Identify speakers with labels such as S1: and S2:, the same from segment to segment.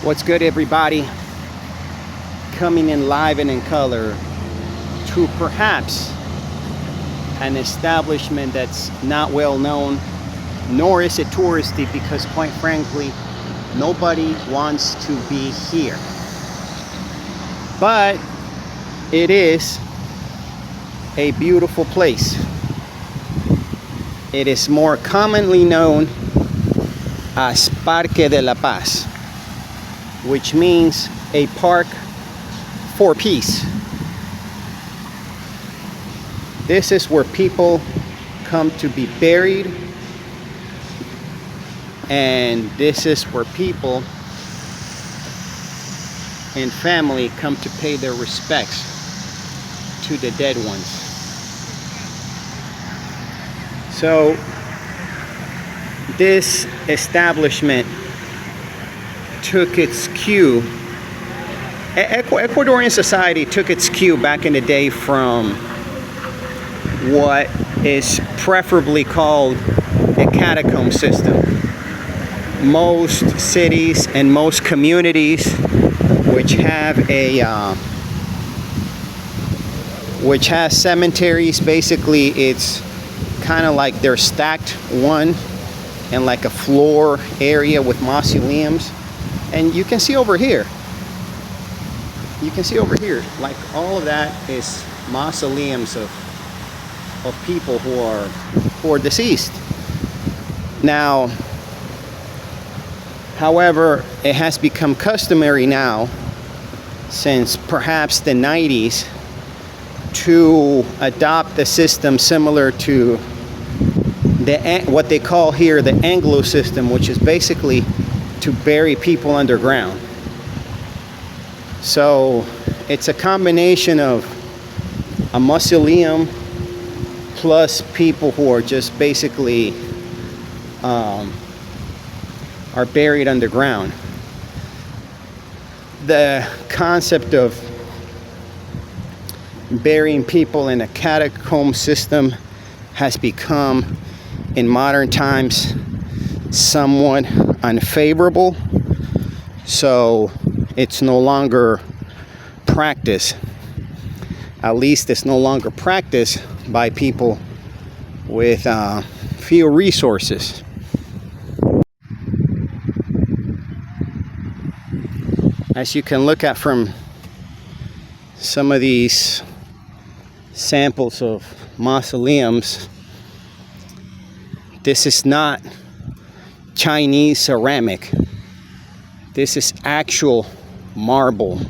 S1: What's good, everybody? Coming in live and in color to perhaps an establishment that's not well known, nor is it touristy, because quite frankly nobody wants to be here. But it is a beautiful place. It is more commonly known as Parque de la Paz, which means a park for peace. This is where people come to be buried, and this is where people and family come to pay their respects to the dead ones. So this establishment took its cue. Ecuadorian society took its cue back in the day from what is preferably called a catacomb system. Most cities and most communities which has cemeteries, basically it's kind of like they're stacked one and like a floor area with mausoleums. And you can see over here, like all of that is mausoleums of people who are deceased. Now, however, it has become customary now, since perhaps the 90s, to adopt a system similar to what they call here the Anglo system, which is basically to bury people underground. So it's a combination of a mausoleum plus people who are just basically are buried underground. The concept of burying people in a catacomb system has become, in modern times, somewhat unfavorable. So it's no longer practiced. At least it's no longer practiced by people with few resources. As you can look at from some of these samples of mausoleums, this is not Chinese ceramic. This is actual marble.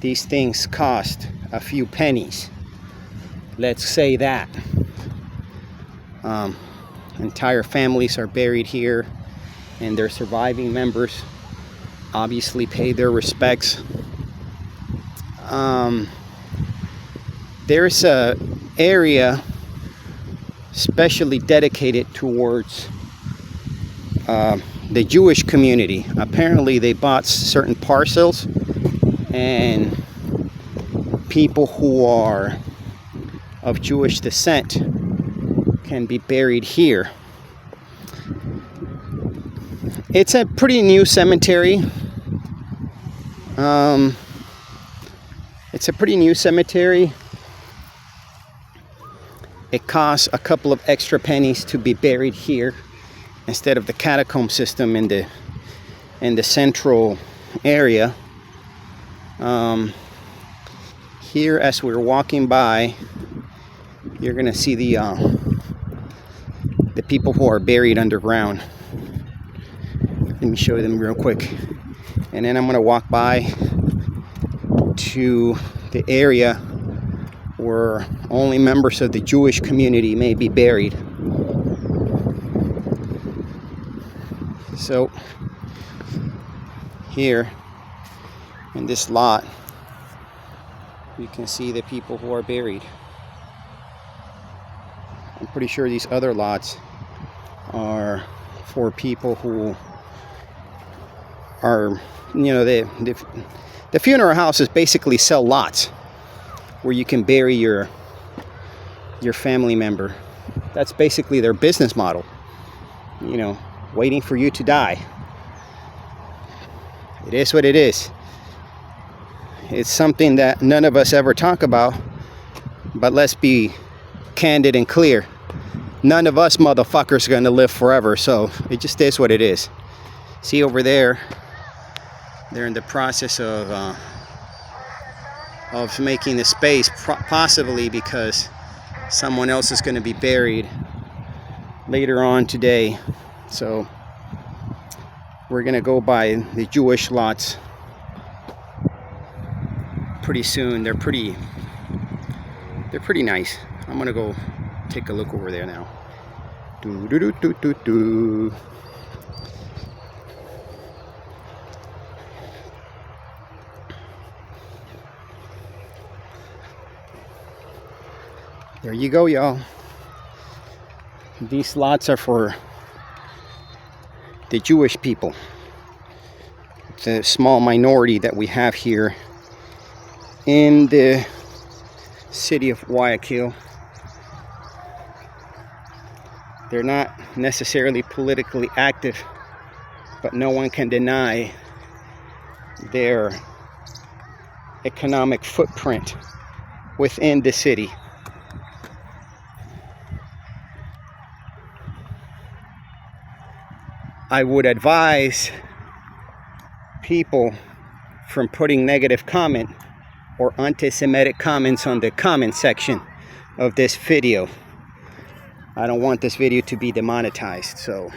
S1: These things cost a few pennies. Let's say that. Entire families are buried here, and their surviving members obviously pay their respects. There's a area specially dedicated towards the Jewish community. Apparently they bought certain parcels, and people who are of Jewish descent can be buried here. It's a pretty new cemetery. It costs a couple of extra pennies to be buried here instead of the catacomb system in the central area. Here, as we're walking by, you're gonna see the people who are buried underground. Let me show them real quick, and then I'm gonna walk by to the area where only members of the Jewish community may be buried. So here in this lot, you can see the people who are buried. I'm pretty sure these other lots are for people who are, you know, the funeral houses basically sell lots where you can bury your family member. That's basically their business model. You know, waiting for you to die. It is what it is. It's something that none of us ever talk about, but let's be candid and clear. None of us motherfuckers are gonna live forever, so it just is what it is. See over there, they're in the process of making the space, possibly because someone else is gonna be buried later on today. So we're gonna go by the Jewish lots pretty soon. They're pretty nice. I'm gonna go take a look over there now. Do do do do do do. There you go, y'all. These lots are for the Jewish people. It's a small minority that we have here in the city of Guayaquil. They're not necessarily politically active, but no one can deny their economic footprint within the city. I would advise people from putting negative comment or anti-Semitic comments on the comment section of this video. I don't want this video to be demonetized, so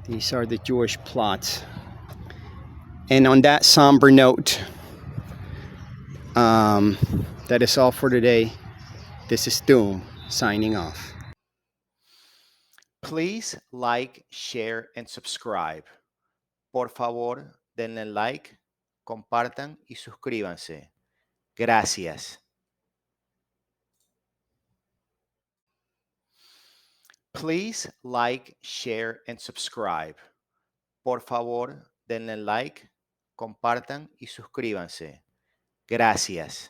S1: these are the Jewish plots. And on that somber note, that is all for today. This is Doom signing off. Please like, share, and subscribe. Por favor, denle like, compartan y suscríbanse. Gracias. Please like, share, and subscribe. Por favor, denle like, compartan y suscríbanse. Gracias.